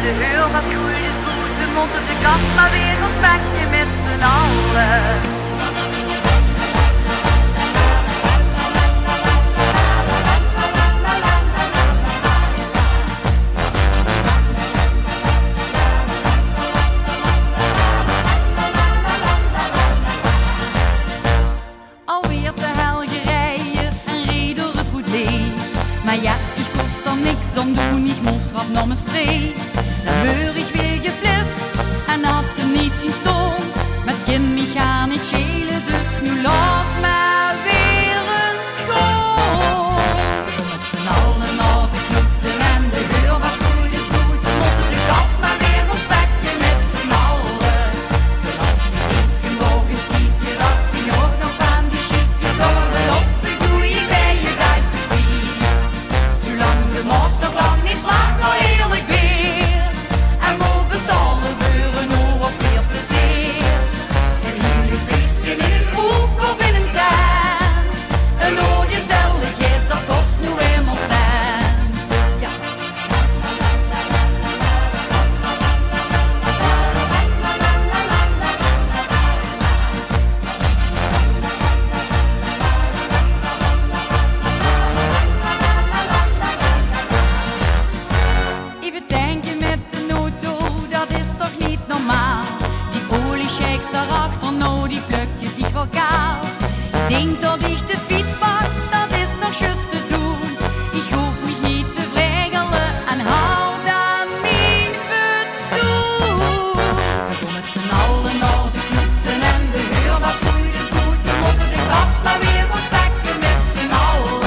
de huur wat groeide goed. We moeten de kast maar weer ons pakje met z'n allen. Alweer te helgerijen en reed door het goed leeg. Maar ja, ik kost dan niks om doen, ik moest rap naar mijn streek. Dan word ik weer geflitst en had hem niet zien staan. Met kind mij gaan niet schelen, dus nu laat maar weer een schoon. Met z'n allen naar de groeten en de huur was goed is goed. We moeten de kast maar weer ons pakje met z'n allen. De laatste morgens kieken dat ze nog van die chique dorpen op de goeie bijen bij de bier. Zolang de mos nog lang niet slaat, maar eerlijk weer. En moet betalen voor een oor of meer plezier. En hier een feestje in een kroeg of in een tent. Een oor gezelligheid, dat kost nu eenmaal cent. Ja. Even denken met de auto, dat is toch niet normaal. Die oliesheiks daarachter, nou die pluk je die wel kaal. Ik denk dat ik de fiets pak, dat is nog juist te doen. Ik hoef mich niet te vregelen en hou dan mijn fatsoen. We gaan met z'n allen naar de groeten en de huur was goed is goed. We moeten de kast maar weer ons pakken met z'n allen.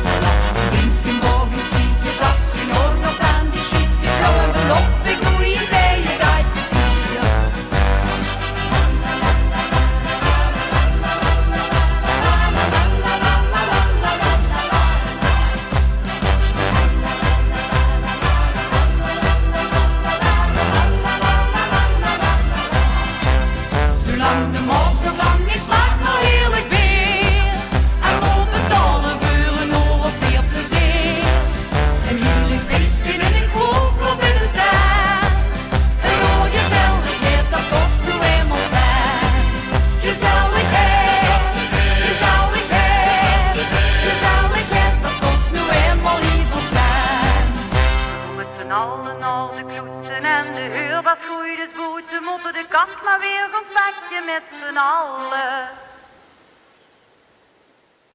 De laatste dienstken morgens kriegen dat ze ook nog van die chique blauwe belop. De goeie bijen uit de bier. Zolang de mos nog lang niet slaat, maar heerlijk weer. En moet betalen voor een oor of meer plezier. Een heerlijk feestje in een kroeg of in een tent. Een oor gezelligheid, dat kost nu eenmaal cent. Gezelligheid, gezelligheid, gezelligheid, dat kost nu eenmaal heel veel cent. Met z'n allen naar de kloeten en de huur was goed is goed. We moeten de kast maar weer ons pakje met z'n allen.